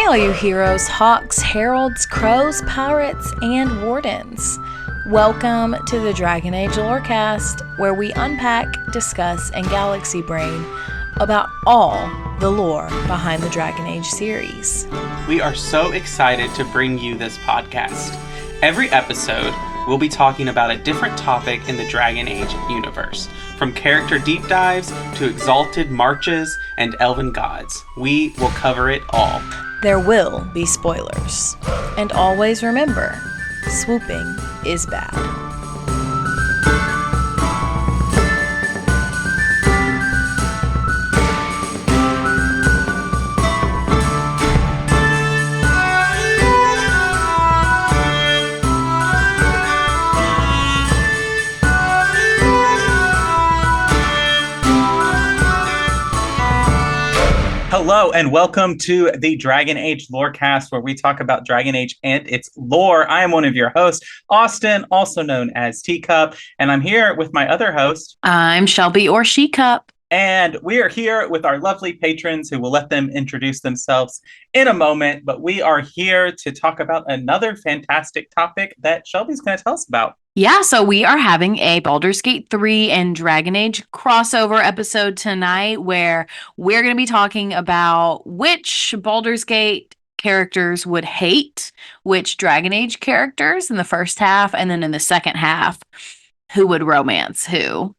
all you heroes, hawks, heralds, crows, pirates, and wardens. Welcome to the Dragon Age Lorecast, where we unpack, discuss, and galaxy brain about all the lore behind the Dragon Age series. We are so excited to bring you this podcast. Every episode, we'll be talking about a different topic in the Dragon Age universe. From character deep dives to exalted marches and elven gods, we will cover it all. There will be spoilers. And always remember, swooping is bad. Hello and welcome to the Dragon Age Lorecast, where we talk about Dragon Age and its lore. I am one of your hosts, Austin, also known as Teacup, and I'm here with my other host. I'm Shelby or She Cup. And we are here with our lovely patrons who will let them introduce themselves in a moment, but we are here to talk about another fantastic topic that Shelby's going to tell us about. Yeah, so we are having a Baldur's Gate 3 and Dragon Age crossover episode tonight where we're going to be talking about which Baldur's Gate characters would hate which Dragon Age characters in the first half, and then in the second half, who would romance who.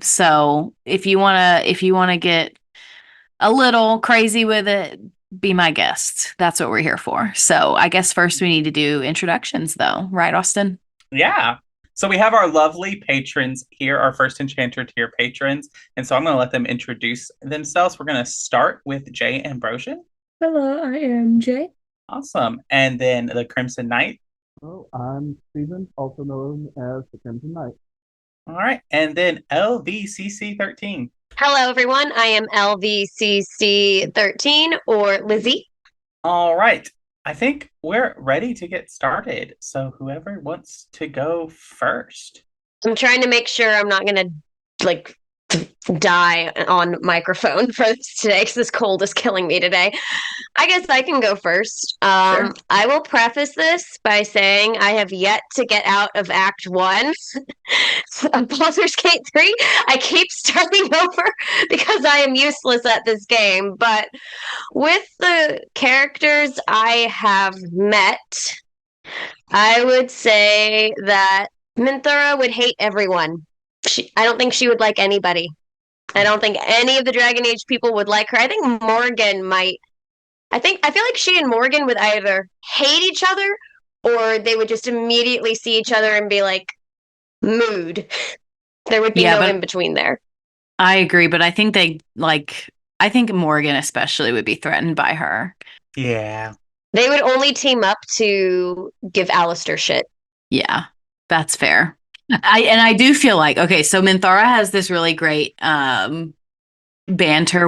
So if you wanna get a little crazy with it, be my guest. That's what we're here for. So I guess first we need to do introductions though, right, Austin? Yeah. So we have our lovely patrons here, our first Enchanter tier patrons. And so I'm going to let them introduce themselves. We're going to start with Jay Ambrosian. Hello, I am Jay. Awesome. And then the Crimson Knight. Oh, I'm Steven, also known as the Crimson Knight. All right. And then LVCC13. Hello, everyone. I am LVCC13 or Lizzie. All right. I think we're ready to get started. So whoever wants to go first. I'm trying to make sure I'm not going to die on microphone for this today because this cold is killing me today. I guess I can go first. Sure. I will preface this by saying I have yet to get out of Act 1 of Baldur's Gate 3. I keep starting over because I am useless at this game. But with the characters I have met, I would say that Minthara would hate everyone. I don't think she would like anybody. I don't think any of the Dragon Age people would like her. I think Morgan might. I feel like she and Morgan would either hate each other or they would just immediately see each other and be like, mood. There would be no in between there. I agree, but I think I think Morgan especially would be threatened by her. Yeah. They would only team up to give Alistair shit. Yeah, that's fair. I do feel like, okay, so Minthara has this really great banter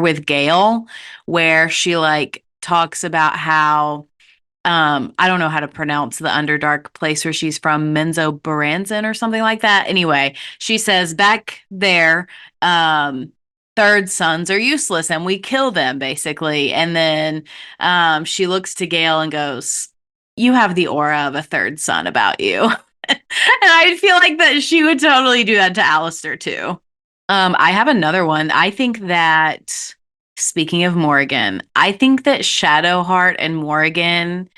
with Gale where she talks about how I don't know how to pronounce the Underdark place where she's from, Menzo Baranzan or something like that. Anyway, she says back there, third sons are useless and we kill them basically. And then she looks to Gale and goes, "You have the aura of a third son about you." And I feel like that she would totally do that to Alistair too. I have another one. I think that, speaking of Morgan, I think that Shadowheart and Morgan,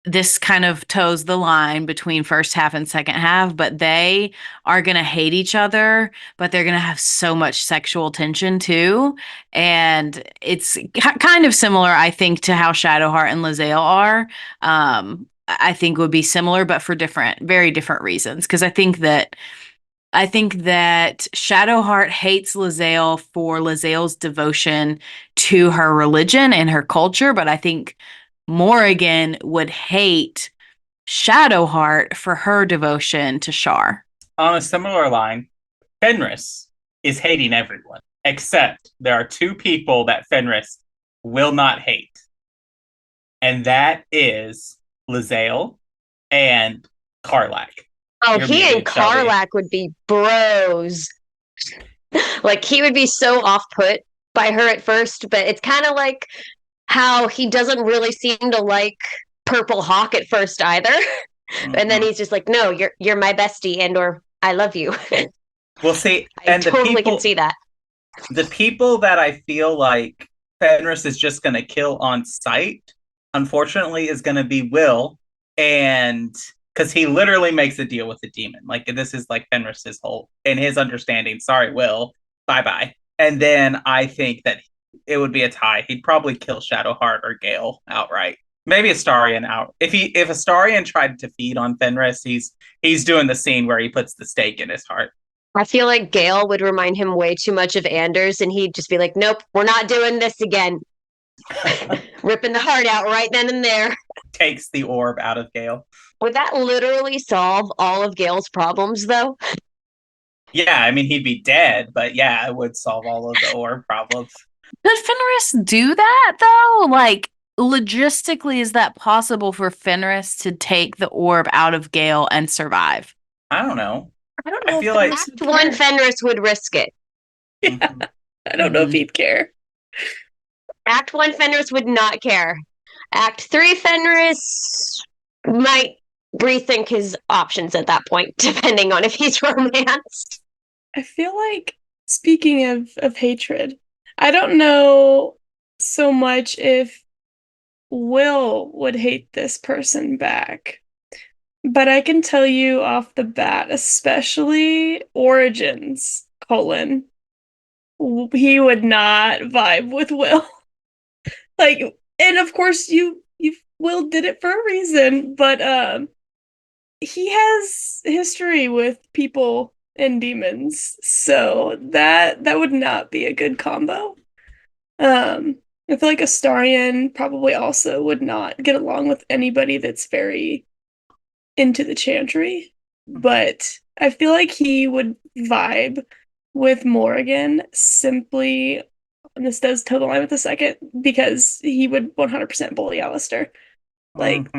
this kind of toes the line between first half and second half, but they are going to hate each other, but they're going to have so much sexual tension too. And it's kind of similar, I think, to how Shadowheart and Lae'zel are. I think would be similar, but for very different reasons. Because I think that Shadowheart hates Lae'zel for Lae'zel's devotion to her religion and her culture, but I think Morrigan would hate Shadowheart for her devotion to Shar. On a similar line, Fenris is hating everyone, except there are two people that Fenris will not hate. And that is Lae'zel and Karlach. Oh, he and Karlach would be bros. He would be so off-put by her at first, but it's kind of like how he doesn't really seem to like Purple Hawk at first either. And then he's just like, no, you're my bestie, and or I love you. We'll see. I And totally can see that. the people that I feel like Fenris is just going to kill on sight, unfortunately, is going to be Will. And because he literally makes a deal with the demon. Like, this is like Fenris's whole, in his understanding, sorry, Will, bye-bye. And then I think that it would be a tie. He'd probably kill Shadowheart or Gale outright. Maybe Astarion out. If Astarion tried to feed on Fenris, he's doing the scene where he puts the stake in his heart. I feel like Gale would remind him way too much of Anders, and he'd just be like, nope, we're not doing this again. Ripping the heart out right then and there. Takes the orb out of Gale. Would that literally solve all of Gale's problems, though? Yeah, I mean, he'd be dead, but yeah, it would solve all of the orb problems. Could Fenris do that, though? Like, logistically, is that possible for Fenris to take the orb out of Gale and survive? I don't know. I don't know. I feel like Act 1 Fenris would risk it. Yeah. I don't know if he'd care. Act 1 Fenris would not care. Act 3 Fenris might rethink his options at that point, depending on if he's romanced. I feel like, speaking of hatred, I don't know so much if Will would hate this person back. But I can tell you off the bat, especially Origins, he would not vibe with Will. Like, and of course you Will did it for a reason, but he has history with people and demons, so that would not be a good combo. I feel like Astarion probably also would not get along with anybody that's very into the chantry, but I feel like he would vibe with Morrigan simply, and this does toe the line with a second, because he would 100% bully Alistair. Like,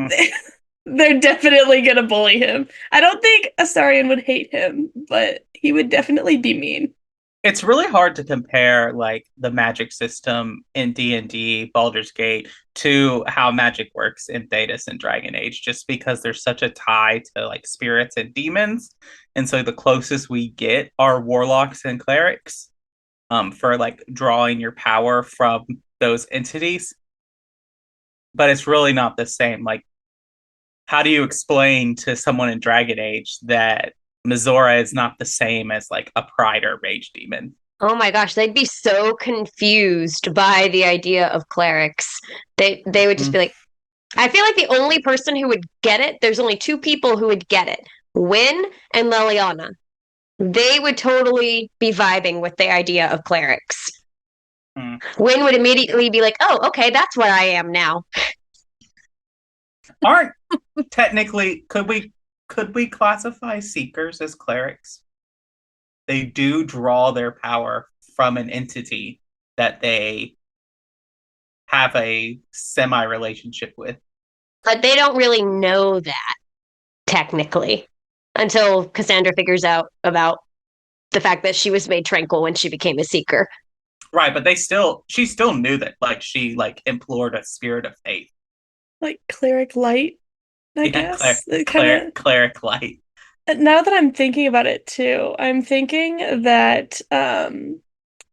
they're definitely gonna bully him. I don't think Astarion would hate him, but he would definitely be mean. It's really hard to compare like the magic system in D&D, Baldur's Gate, to how magic works in Thedas and Dragon Age, just because there's such a tie to like spirits and demons. And so the closest we get are warlocks and clerics, for like drawing your power from those entities. But it's really not the same. Like, how do you explain to someone in Dragon Age that Mizora is not the same as like a pride or rage demon? Oh my gosh, they'd be so confused by the idea of clerics. They would just be like, I feel like the only person who would get it, there's only two people who would get it. Wynn and Liliana. They would totally be vibing with the idea of clerics. Wynn would immediately be like, oh, okay, that's what I am now. Aren't technically, could we classify seekers as clerics? They do draw their power from an entity that they have a semi-relationship with. But they don't really know that, technically, until Cassandra figures out about the fact that she was made tranquil when she became a seeker. Right, but she still knew that, like, she like implored a spirit of faith. Like cleric light, I guess. Cleric light. Now that I'm thinking about it too, I'm thinking that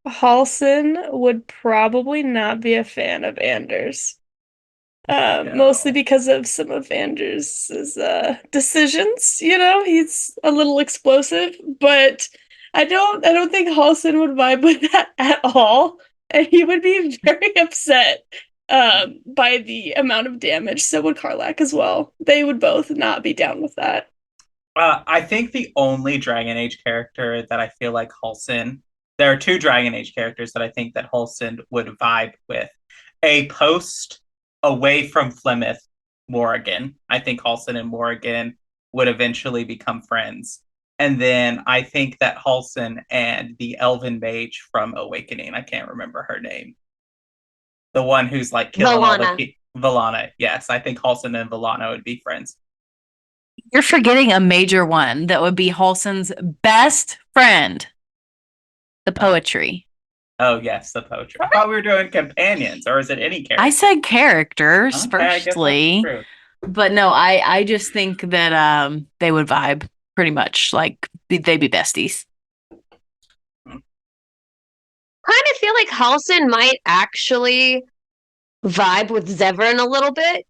Halsin would probably not be a fan of Anders. No. Mostly because of some of Anders' decisions. You know, he's a little explosive, but I don't think Halsin would vibe with that at all, and he would be very upset by the amount of damage. So would Karlach as well. They would both not be down with that. I think the only Dragon Age character that I feel like Halsin, there are two Dragon Age characters that I think that Halsin would vibe with. A post away from Flemeth, Morrigan. I think Halsin and Morrigan would eventually become friends. And then I think that Halsin and the Elven Mage from Awakening, I can't remember her name. The one who's like killing all the people. Valana, yes. I think Halsin and Valana would be friends. You're forgetting a major one that would be Halsin's best friend, the poetry. Oh, yes, the poacher. I thought we were doing companions, or is it any character? I said characters Okay, I guess that's firstly, true. but no, I just think that they would vibe pretty much like they'd be besties. Kind of feel like Halson might actually vibe with Zevran a little bit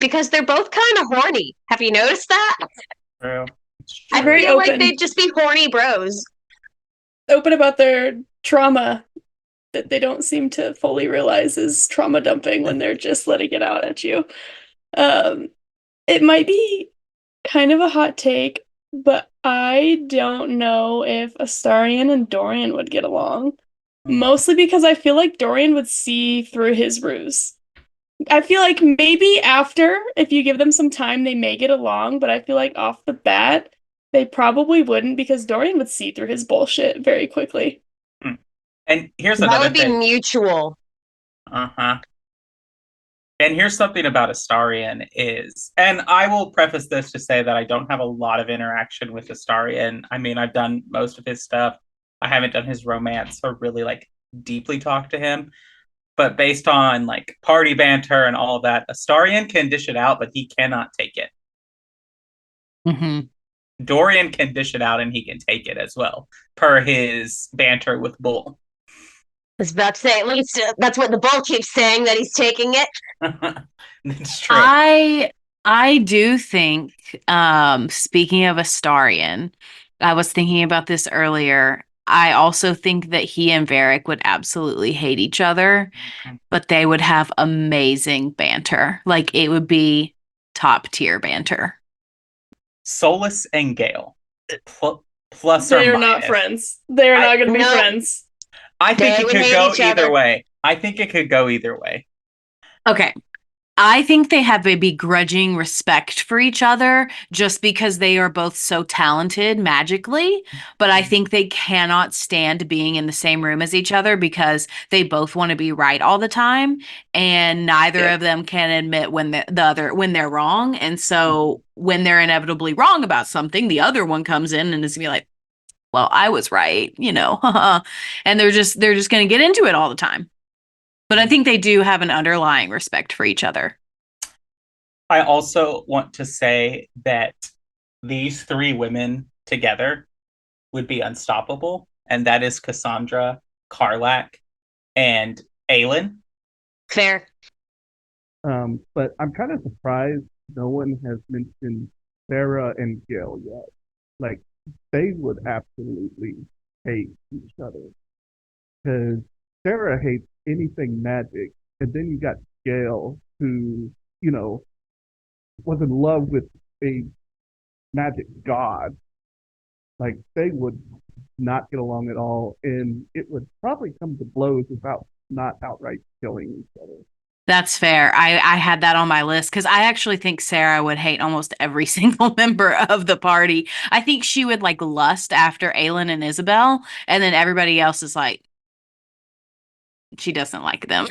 because they're both kind of horny. Have you noticed that? True. It's I true. Very feel like open. they'd just be horny bros. Open about their trauma that they don't seem to fully realize is trauma dumping when they're just letting it out at you. Um, it might be kind of a hot take, but I don't know if Astarion and Dorian would get along. Mostly because I feel like Dorian would see through his ruse. I feel like maybe after, if you give them some time, they may get along, but I feel like off the bat, they probably wouldn't because Dorian would see through his bullshit very quickly. And here's That another would be thing. mutual. Uh-huh. And here's something about Astarion is, and I will preface this to say that I don't have a lot of interaction with Astarion. I mean, I've done most of his stuff. I haven't done his romance or really like deeply talked to him. But based on like party banter and all of that, Astarion can dish it out, but he cannot take it. Hmm. Dorian can dish it out and he can take it as well, per his banter with Bull. I was about to say, at least that's what the bull keeps saying, that he's taking it. It's true. I do think, speaking of Astarion, I was thinking about this earlier. I also think that he and Varric would absolutely hate each other, but they would have amazing banter. Like it would be top tier banter. Solas and Gale. Plus or They are minus. not friends. They are not going to be No. friends. I think They it would could hate go each either other. way. I think it could go either way. Okay. I think they have a begrudging respect for each other just because they are both so talented magically. But I think they cannot stand being in the same room as each other because they both want to be right all the time. And neither Yeah. of them can admit when the other when they're wrong. And so when they're inevitably wrong about something, the other one comes in and is gonna be like, well, I was right, you know. And they're just gonna get into it all the time. But I think they do have an underlying respect for each other. I also want to say that these three women together would be unstoppable, and that is Cassandra, Karlak, and Aelin. Fair. But I'm kind of surprised no one has mentioned Sarah and Gil yet. Like, they would absolutely hate each other. Because Sarah hates anything magic. And then you got Gale, who, was in love with a magic god. Like, they would not get along at all. And it would probably come to blows without not outright killing each other. That's fair. I had that on my list because I actually think Sarah would hate almost every single member of the party. I think she would like lust after Aelin and Isabel, and then everybody else is like, she doesn't like them.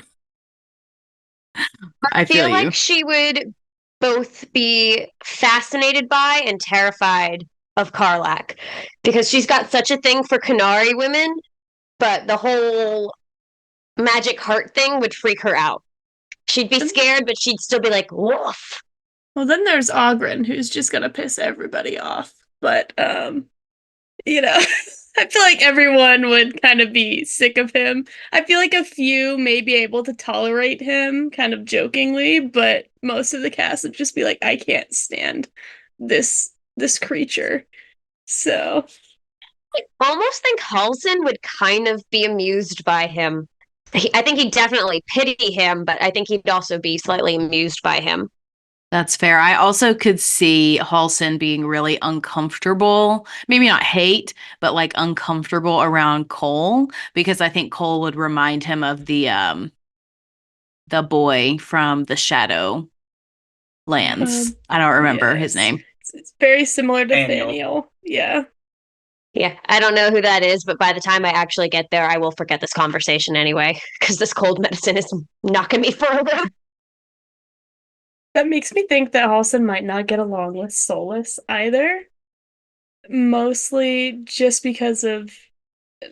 I feel feel like you. she would both be fascinated by and terrified of Karlak because she's got such a thing for Canary women, but the whole magic heart thing would freak her out. She'd be scared, but she'd still be like, woof. Well, then there's Ogren, who's just going to piss everybody off. But, I feel like everyone would kind of be sick of him. I feel like a few may be able to tolerate him kind of jokingly, but most of the cast would just be like, I can't stand this creature. So I almost think Halsin would kind of be amused by him. I think he'd definitely pity him, but I think he'd also be slightly amused by him. That's fair. I also could see Halson being really uncomfortable, maybe not hate, but like uncomfortable around Cole because I think Cole would remind him of the boy from the Shadow Lands. I don't remember his yes. name. It's very similar to Thaniel. Thaniel. Yeah. Yeah, I don't know who that is, but by the time I actually get there, I will forget this conversation anyway, because this cold medicine is knocking me for a loop. That makes me think that Halson might not get along with Solas either. Mostly just because of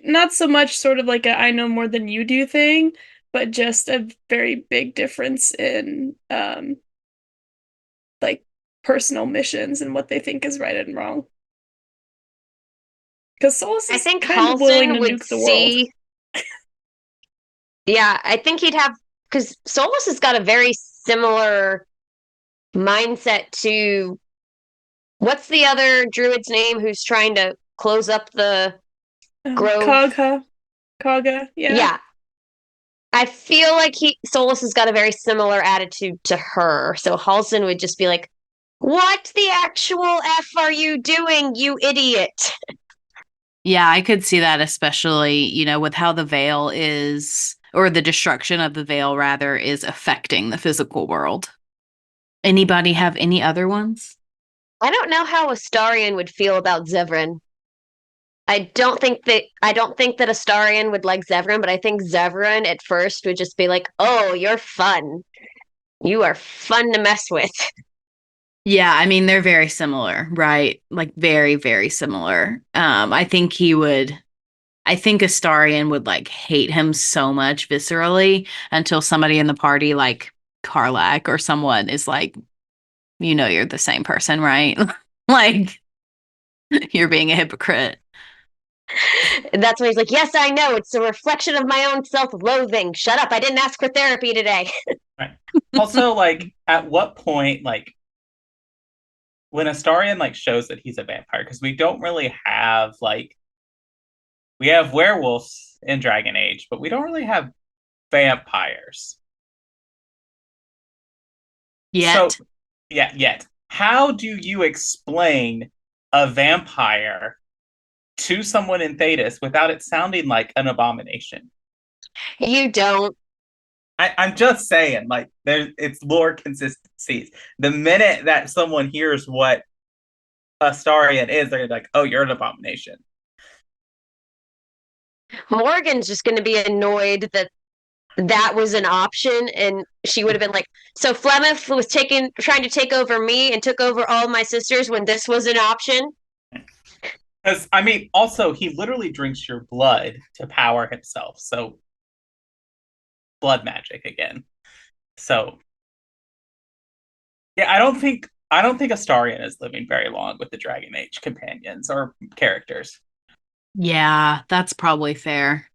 not so much sort of like a I know more than you do thing, but just a very big difference in like personal missions and what they think is right and wrong. Because Solus I is think kind of willing Halston to would nuke the world. see. Yeah, I think he'd have, because Solus has got a very similar mindset to what's the other druid's name who's trying to close up the grove? Kaga, yeah. Yeah, I feel like Solus has got a very similar attitude to her. So Halston would just be like, "What the actual f are you doing, you idiot?" Yeah, I could see that, especially, with how the veil is, or the destruction of the veil, rather, is affecting the physical world. Anybody have any other ones? I don't know how Astarion would feel about Zevran. I don't think that Astarion would like Zevran, but I think Zevran at first would just be like, "Oh, you're fun. You are fun to mess with." Yeah, I mean, they're very similar, right? Like very, very similar. I think Astarion would like hate him so much viscerally until somebody in the party, like Karlak or someone, is like, you're the same person, right? Like, you're being a hypocrite. And that's when he's like, "Yes, I know. It's a reflection of my own self-loathing. Shut up. I didn't ask for therapy today." Right. Also, like, at what point, like, when Astarion like shows that he's a vampire, because we don't really have like we have werewolves in Dragon Age, but we don't really have vampires. So, Yet. yeah, yet. How do you explain a vampire to someone in Thetis without it sounding like an abomination? You don't. I'm just saying, like, it's lore consistencies. The minute that someone hears what Astarion is, they're like, "Oh, you're an abomination." Morgan's just going to be annoyed that that was an option, and she would have been like, "So Flemeth was trying to take over me and took over all my sisters when this was an option." Because I mean, also he literally drinks your blood to power himself. So blood magic again. So yeah, I don't think Astarion is living very long with the Dragon Age companions or characters. Yeah, that's probably fair.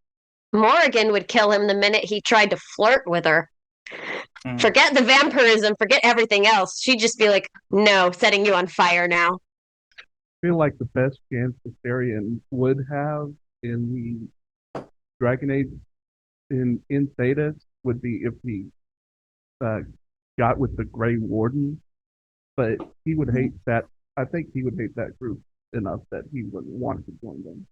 Morgan would kill him the minute he tried to flirt with her. Mm. Forget the vampirism, forget everything else. She'd just be like, "No, setting you on fire now." I feel like the best chance Astarion would have in the Dragon Age in Thetis would be if he uh, got with the Grey Warden, but he would hate that. I think he would hate that group enough that he wouldn't want to join them.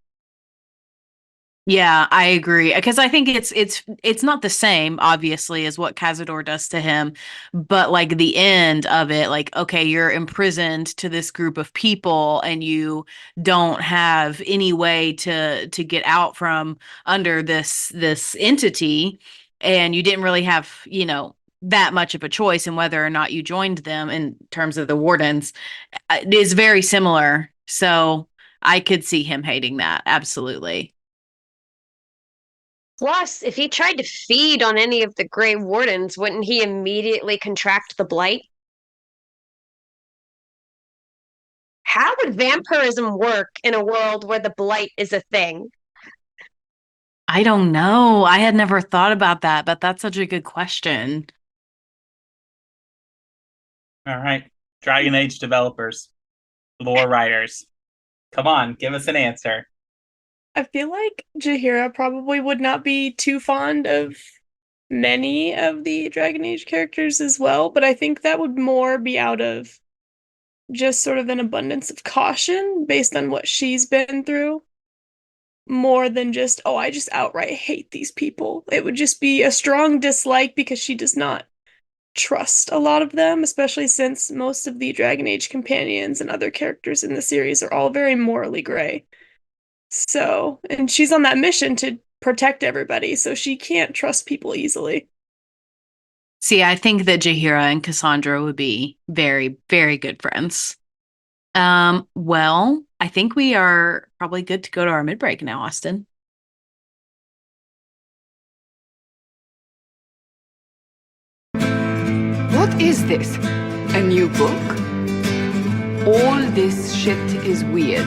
Yeah, I agree. Because I think it's not the same, obviously, as what Cazador does to him, but like the end of it, like, okay, you're imprisoned to this group of people and you don't have any way to get out from under this entity, and you didn't really have, that much of a choice in whether or not you joined them in terms of the wardens. It is very similar. So I could see him hating that. Absolutely. Plus, if he tried to feed on any of the Grey Wardens, wouldn't he immediately contract the blight? How would vampirism work in a world where the blight is a thing? I don't know. I had never thought about that, but that's such a good question. All right, Dragon Age developers, lore writers, come on, give us an answer. I feel like Jaheira probably would not be too fond of many of the Dragon Age characters as well, but I think that would more be out of just sort of an abundance of caution based on what she's been through, more than just, oh, I just outright hate these people. It would just be a strong dislike because she does not trust a lot of them, especially since most of the Dragon Age companions and other characters in the series are all very morally gray. So, and she's on that mission to protect everybody, so she can't trust people easily. See, I think that Jaheira and Cassandra would be very, very good friends. Well, I think we are probably good to go to our mid break now, Austin. What is this? A new book? All this shit is weird.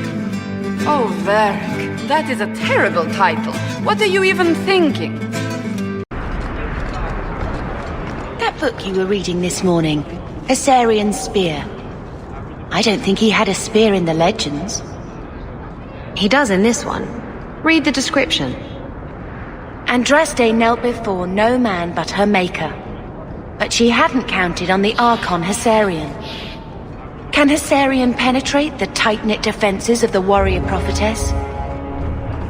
Oh, Varric, that is a terrible title. What are you even thinking? That book you were reading this morning, Assyrian Spear. I don't think he had a spear in the legends. He does in this one. Read the description. Andraste knelt before no man but her maker. But she hadn't counted on the Archon Hessarian. Can Hessarian penetrate the tight-knit defenses of the warrior prophetess?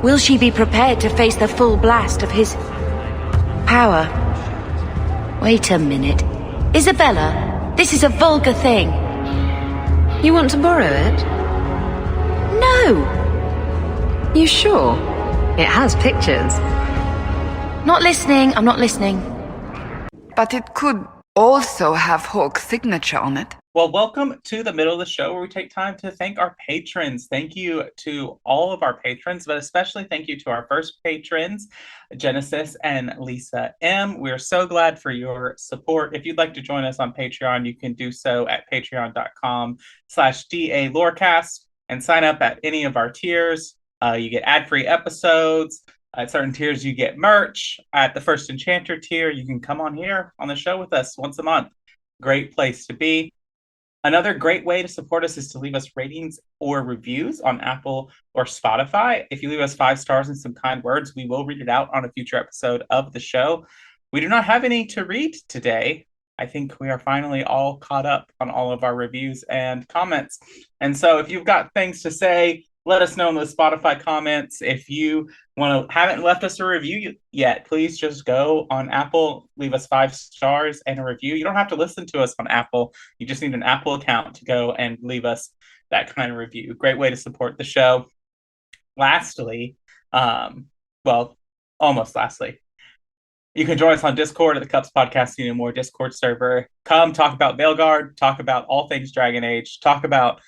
Will she be prepared to face the full blast of his power? Wait a minute. Isabella, this is a vulgar thing. You want to borrow it? No! You sure? It has pictures. Not listening, I'm not listening. But it could also have Hawke's signature on it. Well, welcome to the middle of the show where we take time to thank our patrons. Thank you to all of our patrons, but especially thank you to our first patrons, Genesis and Lisa M. We're so glad for your support. If you'd like to join us on Patreon, you can do so at patreon.com/DALorecast and sign up at any of our tiers. You get ad-free episodes. At certain tiers, you get merch. At the First Enchanter tier, you can come on here on the show with us once a month. Great place to be. Another great way to support us is to leave us ratings or reviews on Apple or Spotify. If you leave us 5 stars and some kind words, we will read it out on a future episode of the show. We do not have any to read today. I think we are finally all caught up on all of our reviews and comments. And so if you've got things to say, let us know in the Spotify comments. If you haven't left us a review yet, please just go on Apple, leave us 5 stars and a review. You don't have to listen to us on Apple. You just need an Apple account to go and leave us that kind of review. Great way to support the show. Lastly, almost lastly, you can join us on Discord at the Cups Podcasting and More Discord server. Come talk about Veilguard, talk about all things Dragon Age, talk about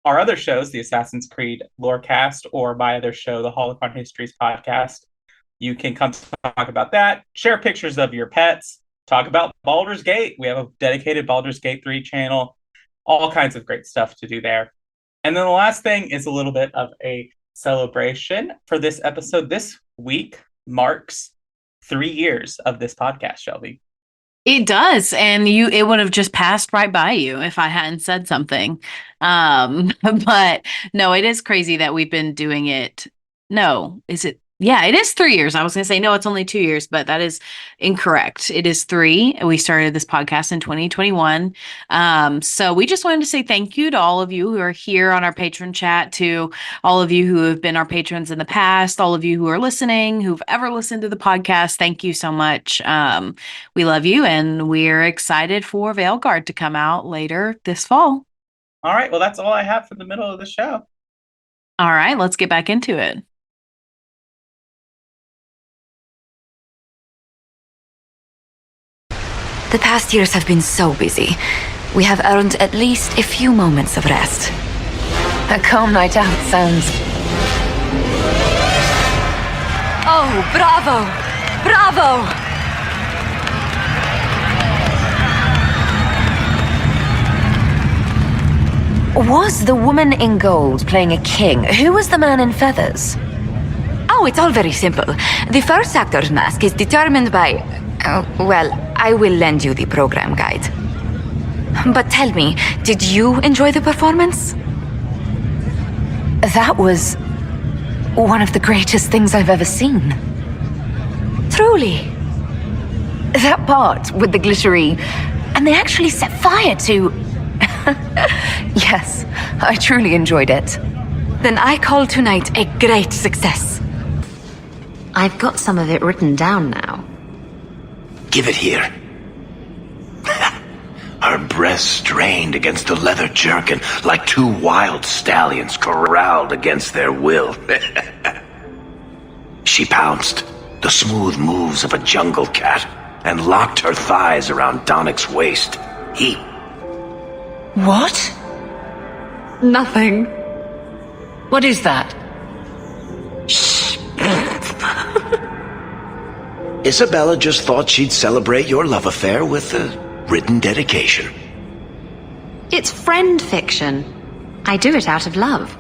our other shows, the Assassin's Creed Lorecast, or my other show, the Holocron Histories Podcast. You can come talk about that, share pictures of your pets, talk about Baldur's Gate. We have a dedicated Baldur's Gate 3 channel, all kinds of great stuff to do there. And then the last thing is a little bit of a celebration for this episode. This week marks 3 years of this podcast, Shelby. It does, and it would have just passed right by you if I hadn't said something. But no, it is crazy that we've been doing it. No, is it? Yeah, it is 3 years. I was going to say, no, it's only 2 years, but that is incorrect. It is 3. We started this podcast in 2021. So we just wanted to say thank you to all of you who are here on our patron chat, to all of you who have been our patrons in the past, all of you who are listening, who've ever listened to the podcast. Thank you so much. We love you, and we're excited for Veilguard to come out later this fall. All right. Well, that's all I have for the middle of the show. All right, let's get back into it. The past years have been so busy. We have earned at least a few moments of rest. A calm night out sounds... Oh, bravo! Bravo! Was the woman in gold playing a king? Who was the man in feathers? Oh, it's all very simple. The first actor's mask is determined by... I will lend you the program guide. But tell me, did you enjoy the performance? That was one of the greatest things I've ever seen. Truly. That part with the glittery, and they actually set fire to... Yes, I truly enjoyed it. Then I call tonight a great success. I've got some of it written down now. Give it here. Her breasts strained against the leather jerkin like 2 wild stallions corralled against their will. She pounced, the smooth moves of a jungle cat, and locked her thighs around Donnick's waist. He... What? Nothing. What is that? Shh. Isabella just thought she'd celebrate your love affair with written dedication. It's friend fiction. I do it out of love.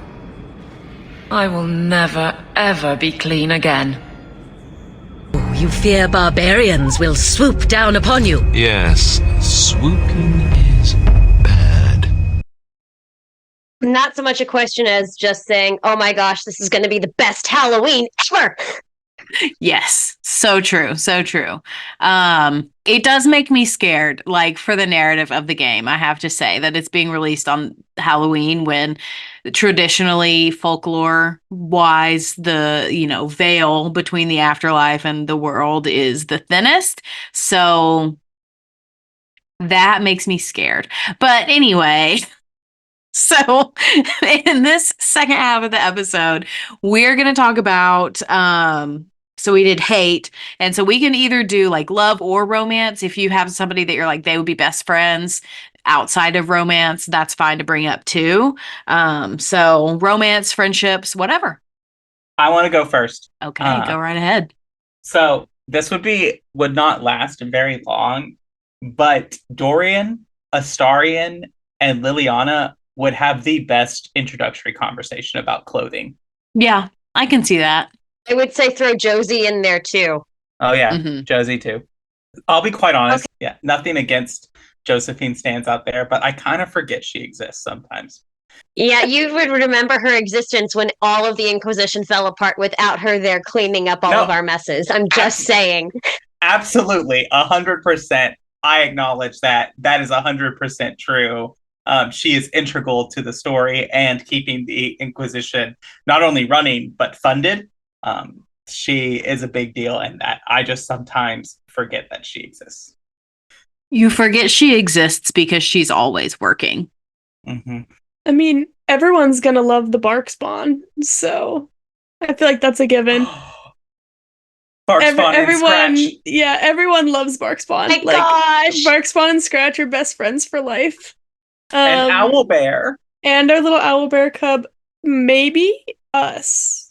I will never, ever be clean again. You fear barbarians will swoop down upon you. Yes, swooping is bad. Not so much a question as just saying, oh my gosh, this is going to be the best Halloween ever. Yes, so true, so true. It does make me scared, like for the narrative of the game. I have to say that it's being released on Halloween when traditionally folklore wise the veil between the afterlife and the world is the thinnest. So that makes me scared. But anyway, so in this second half of the episode, we're going to talk about so we did hate, and so we can either do like love or romance. If you have somebody that you're like they would be best friends outside of romance, that's fine to bring up too. So romance, friendships, whatever. I want to go first. Okay, go right ahead. So this would not last very long, but Dorian, Astarion, and Liliana would have the best introductory conversation about clothing. Yeah, I can see that. I would say throw Josie in there too. Oh yeah, Josie too. I'll be quite honest. Okay. Yeah, nothing against Josephine stands out there, but I kind of forget she exists sometimes. Yeah, you would remember her existence when all of the Inquisition fell apart without her there cleaning up all of our messes. I'm just saying. Absolutely, 100%. I acknowledge that. That is 100% true. She is integral to the story and keeping the Inquisition not only running, but funded. She is a big deal, and that I just sometimes forget that she exists. You forget she exists because she's always working. Mm-hmm. I mean, everyone's gonna love the Bark Spawn, so I feel like that's a given. Bark Spawn and Scratch. Yeah, everyone loves Bark Spawn. My gosh! Bark Spawn and Scratch are best friends for life. And Owlbear. And our little Owlbear cub, maybe us.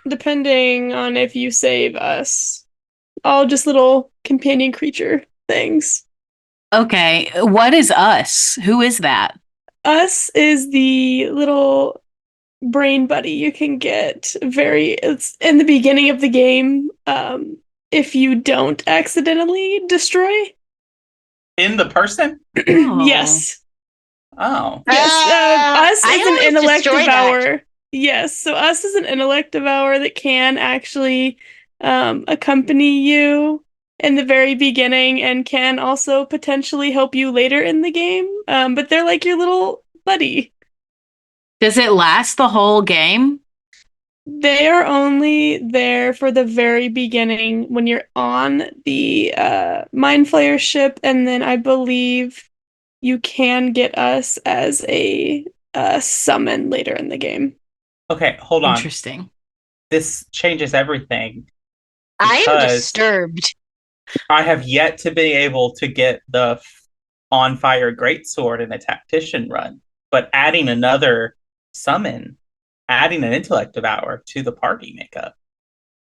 Depending on if you save us. All just little companion creature things. Okay, what is us? Who is that? Us is the little brain buddy you can get. It's in the beginning of the game. If you don't accidentally destroy. In the person? Yes. Oh. Yes. Us is an intellect devourer. That. Yes, so us is an intellect devourer that can actually accompany you in the very beginning and can also potentially help you later in the game. But they're like your little buddy. Does it last the whole game? They are only there for the very beginning when you're on the Mind Flayer ship, and then I believe you can get us as a summon later in the game. Okay, hold on. Interesting. This changes everything. I am disturbed. I have yet to be able to get the On Fire Greatsword in a tactician run, but adding another summon, adding an intellect devourer to the party makeup,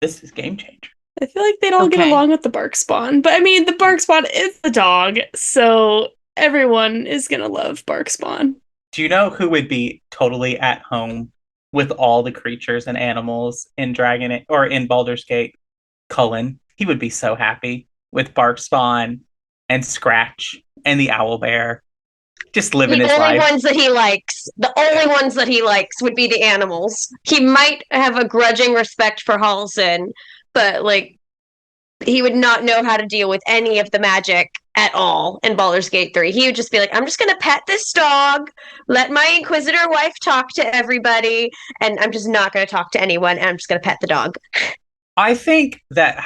this is game changer. I feel like they'd all get along with the Bark Spawn, but I mean, the Bark Spawn is the dog, so everyone is gonna love Bark Spawn. Do you know who would be totally at home with all the creatures and animals in in Baldur's Gate? Cullen. He would be so happy with Bark Spawn and Scratch and the Owlbear. Just living his life. The only ones that he likes would be the animals. He might have a grudging respect for Halsin, but he would not know how to deal with any of the magic at all in Baldur's Gate 3. He would just be like, I'm just going to pet this dog, let my Inquisitor wife talk to everybody, and I'm just not going to talk to anyone, and I'm just going to pet the dog. I think that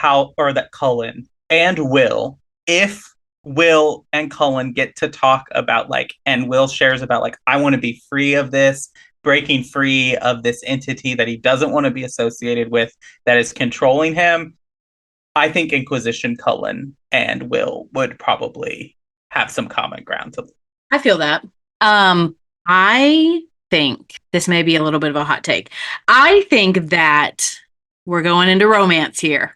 Cullen and Will, if Will and Cullen get to talk about and Will shares about I want to be free of this, breaking free of this entity that he doesn't want to be associated with that is controlling him, I think Inquisition Cullen and Will would probably have some common ground. I feel that. I think this may be a little bit of a hot take. I think that we're going into romance here.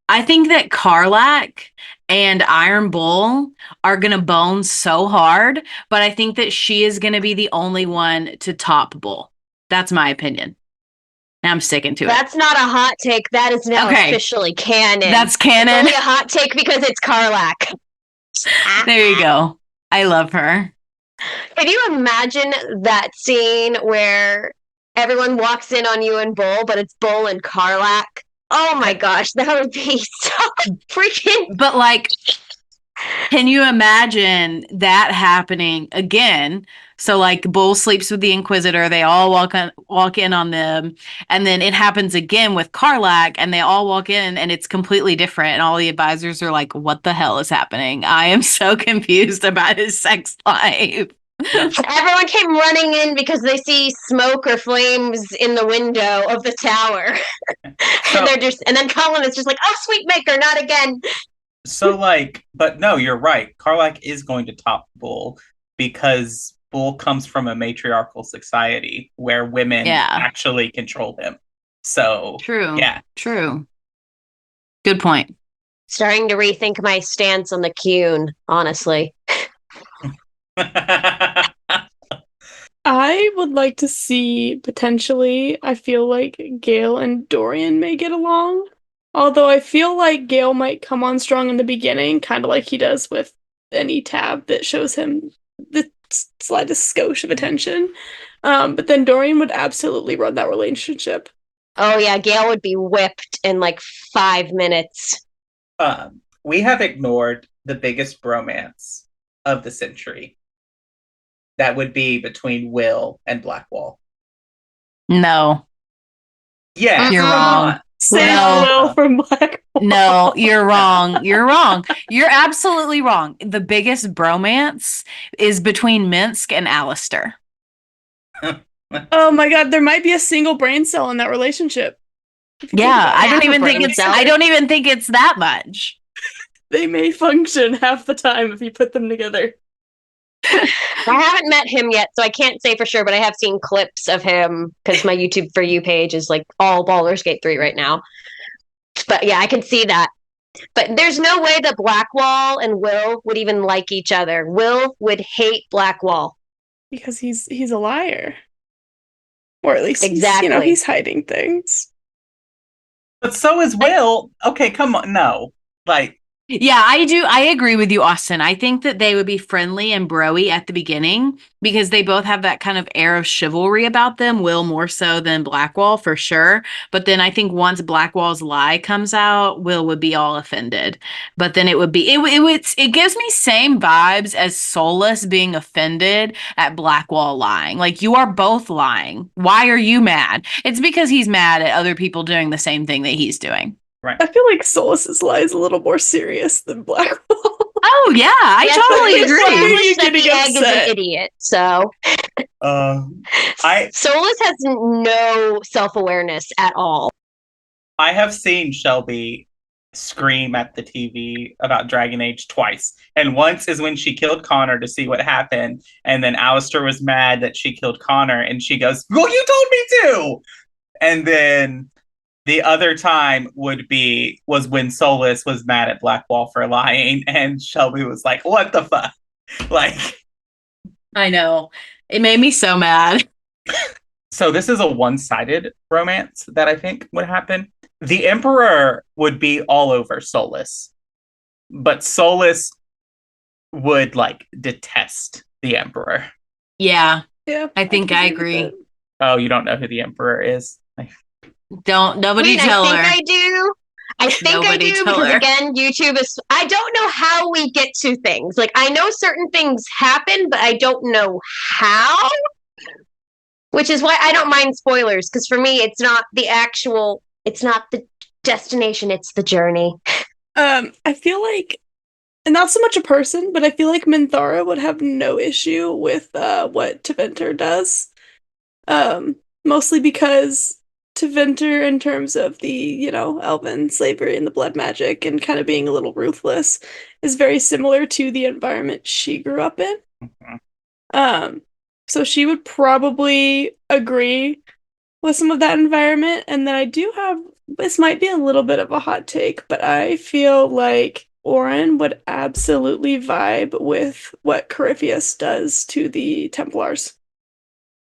I think that Karlak and Iron Bull are going to bone so hard, but I think that she is going to be the only one to top Bull. That's my opinion. And I'm sticking to it. That's not a hot take. That is now officially canon. That's canon. It's only a hot take because it's Karlach. There you go. I love her. Can you imagine that scene where everyone walks in on you and Bull, but it's Bull and Karlach? Oh my gosh, that would be so freaking. But like, can you imagine that happening again? So like, Bull sleeps with the Inquisitor. They all walk in on them, and then it happens again with Karlach, and they all walk in, and it's completely different. And all the advisors are like, "What the hell is happening? I am so confused about his sex life." Everyone came running in because they see smoke or flames in the window of the tower. And then Colin is just like, "Oh, sweet maker, not again." So like, but no, you're right. Karlach is going to top Bull because Bull comes from a matriarchal society where women actually control him. So true. Yeah. True. Good point. Starting to rethink my stance on the Qun, honestly. I would like to see potentially, I feel like Gale and Dorian may get along. Although I feel like Gale might come on strong in the beginning, kind of like he does with any tab that shows him the slightest skosh of attention. But then Dorian would absolutely run that relationship. Oh yeah, Gale would be whipped in like 5 minutes. We have ignored the biggest bromance of the century. That would be between Will and Blackwall. No. Yeah, you're wrong. Will from Blackwall. No, you're wrong. You're wrong. You're absolutely wrong. The biggest bromance is between Minsk and Alistair. Oh my god, there might be a single brain cell in that relationship. Yeah, I don't even think it's that much. They may function half the time if you put them together. I haven't met him yet, so I can't say for sure, but I have seen clips of him because my YouTube For You page is like all Baldur's Gate 3 right now. But yeah, I can see that. But there's no way that Blackwall and Will would even like each other. Will would hate Blackwall. Because he's a liar. Or at least exactly. He's hiding things. But so is Will. Okay, come on. No. Like, yeah, I do. I agree with you, Austin. I think that they would be friendly and bro-y at the beginning because they both have that kind of air of chivalry about them. Will more so than Blackwall for sure. But then I think once Blackwall's lie comes out, Will would be all offended. But then it would be it gives me same vibes as Solas being offended at Blackwall lying. Like, you are both lying. Why are you mad? It's because he's mad at other people doing the same thing that he's doing. Right. I feel like Solas's lie is a little more serious than Blackwall. Oh yeah, I totally agree. That the egg is an idiot, so Solas has no self-awareness at all. I have seen Shelby scream at the TV about Dragon Age twice. And once is when she killed Connor to see what happened, and then Alistair was mad that she killed Connor, and she goes, "Well, you told me to!" And then the other time was when Solas was mad at Blackwall for lying, and Shelby was like, "What the fuck?" Like, I know. It made me so mad. So this is a one-sided romance that I think would happen. The Emperor would be all over Solas, but Solas would like detest the Emperor. Yeah. Yeah. I think I agree. Oh, you don't know who the Emperor is? Nobody tell her. I do. I think I do because again, YouTube is. I don't know how we get to things. Like, I know certain things happen, but I don't know how. Which is why I don't mind spoilers, because for me, it's not the destination, it's the journey. I feel like, and not so much a person, but I feel like Minthara would have no issue with what Tevinter does. Mostly because Tevinter, in terms of the, elven slavery and the blood magic and kind of being a little ruthless, is very similar to the environment she grew up in. Mm-hmm. So she would probably agree with some of that environment. And then I do have, this might be a little bit of a hot take, but I feel like Oren would absolutely vibe with what Corypheus does to the Templars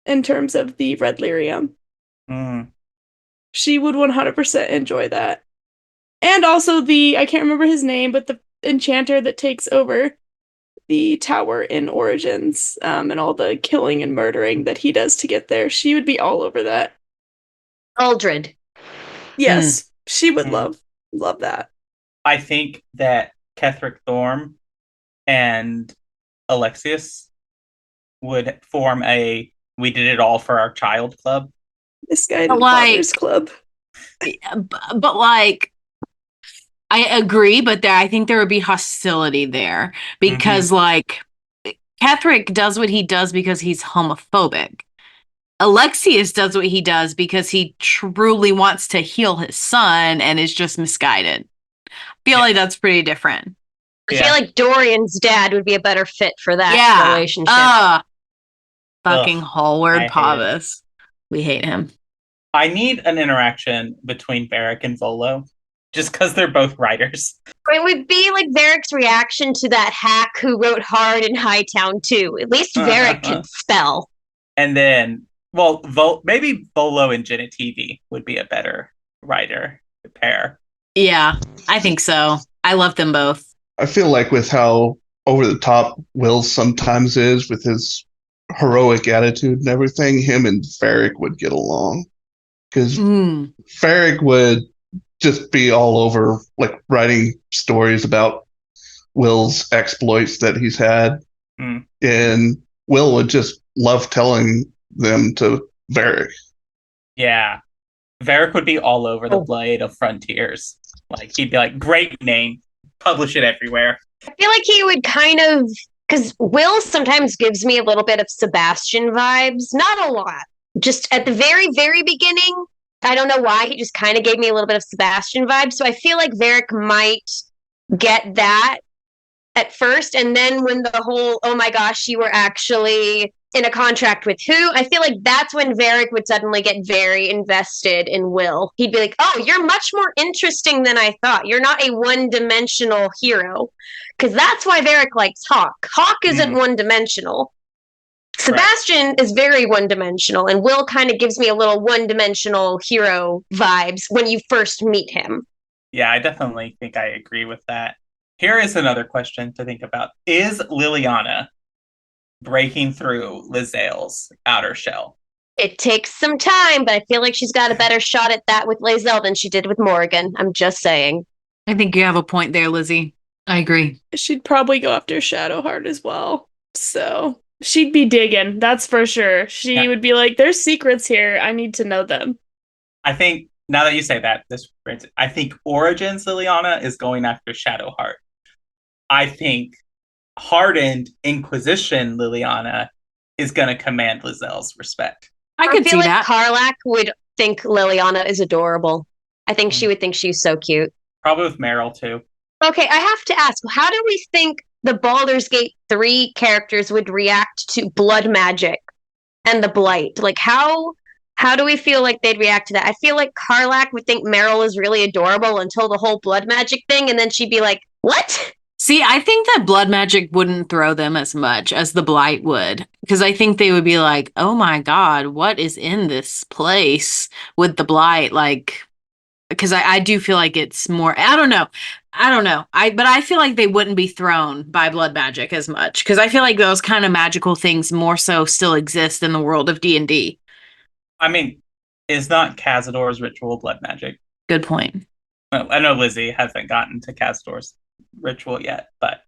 in terms of the red lyrium. She would 100% enjoy that. And also I can't remember his name, but the enchanter that takes over the tower in Origins, and all the killing and murdering that he does to get there. She would be all over that. Aldred. Yes, she would love that. I think that Ketheric Thorm and Alexius would form a "we did it all for our child" club. Misguided fathers club. But like, I agree, but I think there would be hostility there because like Ketheric does what he does because he's homophobic. Alexius does what he does because he truly wants to heal his son and is just misguided. I feel like that's pretty different. I feel like Dorian's dad would be a better fit for that relationship. Fucking Hallward I hate Pavis. We hate him. I need an interaction between Varric and Volo, just because they're both writers. It would be like Varric's reaction to that hack who wrote hard in Hightown too. At least Varric can spell. And then, well, maybe Volo and Genitivi would be a better writer pair. Yeah, I think so. I love them both. I feel like with how over the top Will sometimes is with his heroic attitude and everything, him and Varric would get along. Because Varric would just be all over, like, writing stories about Will's exploits that he's had. And Will would just love telling them to Varric. Yeah. Varric would be all over the Blade of Frontiers. Like, he'd be like, great name. Publish it everywhere. I feel like he would kind of, because Will sometimes gives me a little bit of Sebastian vibes. Not a lot. Just at the very, very beginning, I don't know why, he just kind of gave me a little bit of Sebastian vibes. So I feel like Varric might get that at first. And then when the whole, oh my gosh, you were actually in a contract with who? I feel like that's when Varric would suddenly get very invested in Will. He'd be like, oh, you're much more interesting than I thought. You're not a one-dimensional hero. Because that's why Varric likes Hawk. Hawk isn't one-dimensional. Sebastian is very one-dimensional, and Will kind of gives me a little one-dimensional hero vibes when you first meet him. Yeah, I definitely think I agree with that. Here is another question to think about. Is Liliana breaking through Lizale's outer shell? It takes some time, but I feel like she's got a better shot at that with Lae'zel than she did with Morrigan. I'm just saying. I think you have a point there, Lizzie. I agree. She'd probably go after Shadowheart as well. So she'd be digging, that's for sure. She would be like, there's secrets here. I need to know them. I think, now that you say that, I think Origins Liliana is going after Shadowheart. I think hardened Inquisition Liliana is going to command Lizale's respect. I could see like that. Karlach would think Liliana is adorable. I think she would think she's so cute. Probably with Meryl, too. Okay, I have to ask, how do we think the Baldur's Gate 3 characters would react to blood magic and the Blight? Like, how do we feel like they'd react to that? I feel like Karlach would think Meryl is really adorable until the whole blood magic thing, and then she'd be like, what? See, I think that blood magic wouldn't throw them as much as the Blight would. Because I think they would be like, oh my God, what is in this place with the Blight? Like, because I do feel like it's more, I don't know. But I feel like they wouldn't be thrown by blood magic as much. Because I feel like those kind of magical things more so still exist in the world of D&D. I mean, is not Cazador's ritual blood magic? Good point. Well, I know Lizzie hasn't gotten to Cazador's ritual yet, but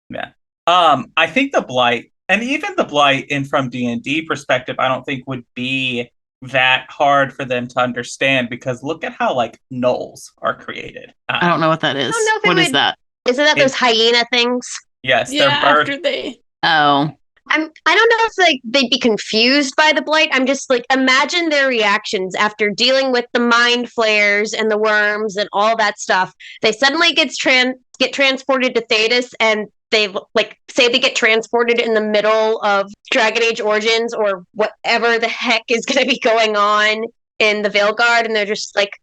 yeah. I think the Blight, and even the Blight in from D&D perspective, I don't think would be that hard for them to understand, because look at how like gnolls are created. I don't know what that is. What is that? Isn't that those hyena things? Yes, Yeah, they're bird. after they... Oh. I don't know if like they'd be confused by the Blight. I'm just like, imagine their reactions after dealing with the mind flayers and the worms and all that stuff. They suddenly get transported to Thetis, and they like say they get transported in the middle of Dragon Age Origins or whatever the heck is going to be going on in the Veilguard, and they're just like,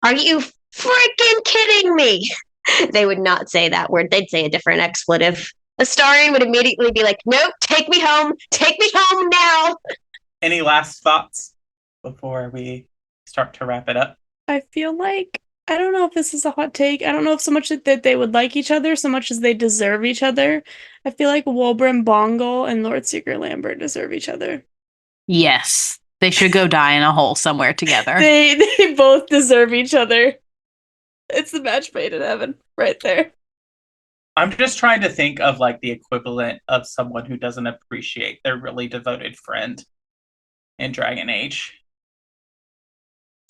"Are you freaking kidding me?" They would not say that word. They'd say a different expletive. Astarion would immediately be like, nope, take me home. Take me home now. Any last thoughts before we start to wrap it up? I feel like, I don't know if this is a hot take. I don't know if so much that they would like each other so much as they deserve each other. I feel like Wolbram Bongle and Lord Seeker Lambert deserve each other. Yes. They should go die in a hole somewhere together. They both deserve each other. It's the match made in heaven right there. I'm just trying to think of like the equivalent of someone who doesn't appreciate their really devoted friend in Dragon Age.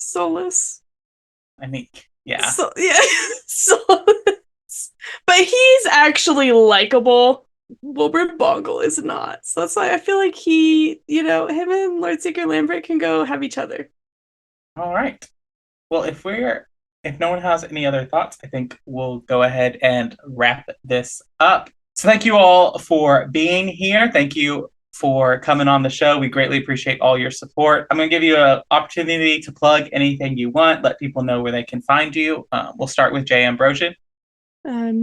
Solas. I mean, yeah. Solas. But he's actually likable. Wilbur Bongle is not. So that's why I feel like him and Lord Seeker Lambert can go have each other. All right. Well, if no one has any other thoughts, I think we'll go ahead and wrap this up. So thank you all for being here. Thank you for coming on the show. We greatly appreciate all your support. I'm going to give you an opportunity to plug anything you want. Let people know where they can find you. We'll start with Jay Ambrosian.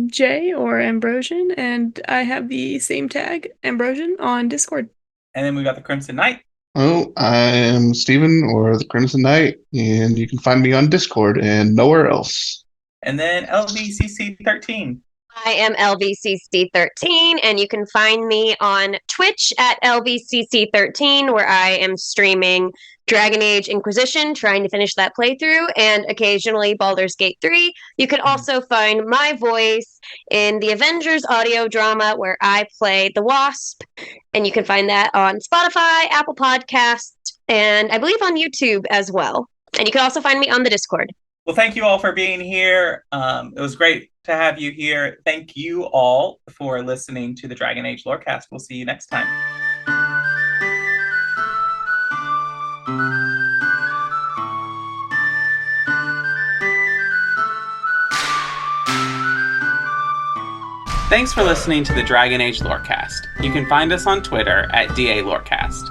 Jay or Ambrosian, and I have the same tag, Ambrosian, on Discord. And then we got the Crimson Knight. Oh, I am Steven or the Crimson Knight, and you can find me on Discord and nowhere else. And then LVCC13. I am LVCC13, and you can find me on Twitch at LVCC13, where I am streaming Dragon Age Inquisition, trying to finish that playthrough, and occasionally Baldur's Gate 3. You can also find my voice in the Avengers audio drama, where I play the Wasp, and you can find that on Spotify, Apple Podcasts, and I believe on YouTube as well. And you can also find me on the Discord. Well, thank you all for being here. It was great to have you here. Thank you all for listening to the Dragon Age Lorecast. We'll see you next time. Thanks for listening to the Dragon Age Lorecast. You can find us on Twitter at DALorecast.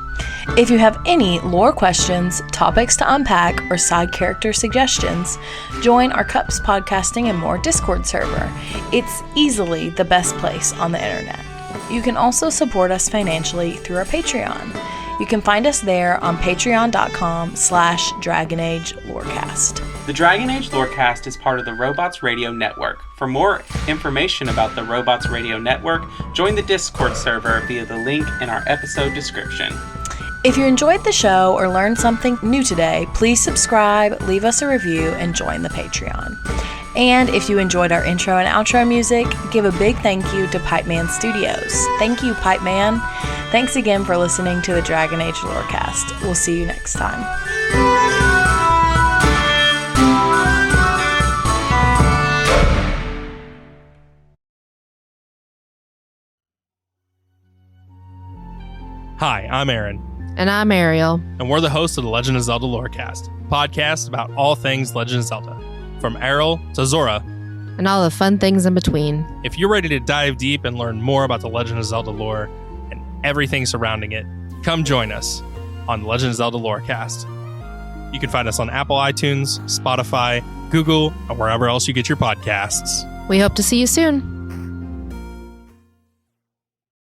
If you have any lore questions, topics to unpack, or side character suggestions, join our Cups Podcasting and More Discord server. It's easily the best place on the internet. You can also support us financially through our Patreon. You can find us there on patreon.com/DragonAgeLorecast. The Dragon Age Lorecast is part of the Robots Radio Network. For more information about the Robots Radio Network, join the Discord server via the link in our episode description. If you enjoyed the show or learned something new today, please subscribe, leave us a review, and join the Patreon. And if you enjoyed our intro and outro music, give a big thank you to Pipeman Studios. Thank you, Pipeman. Thanks again for listening to the Dragon Age Lorecast. We'll see you next time. Hi, I'm Aaron. And I'm Ariel. And we're the hosts of the Legend of Zelda Lorecast, a podcast about all things Legend of Zelda, from Errol to Zora, and all the fun things in between. If you're ready to dive deep and learn more about the Legend of Zelda lore and everything surrounding it, come join us on the Legend of Zelda Lorecast. You can find us on Apple iTunes, Spotify, Google, or wherever else you get your podcasts. We hope to see you soon.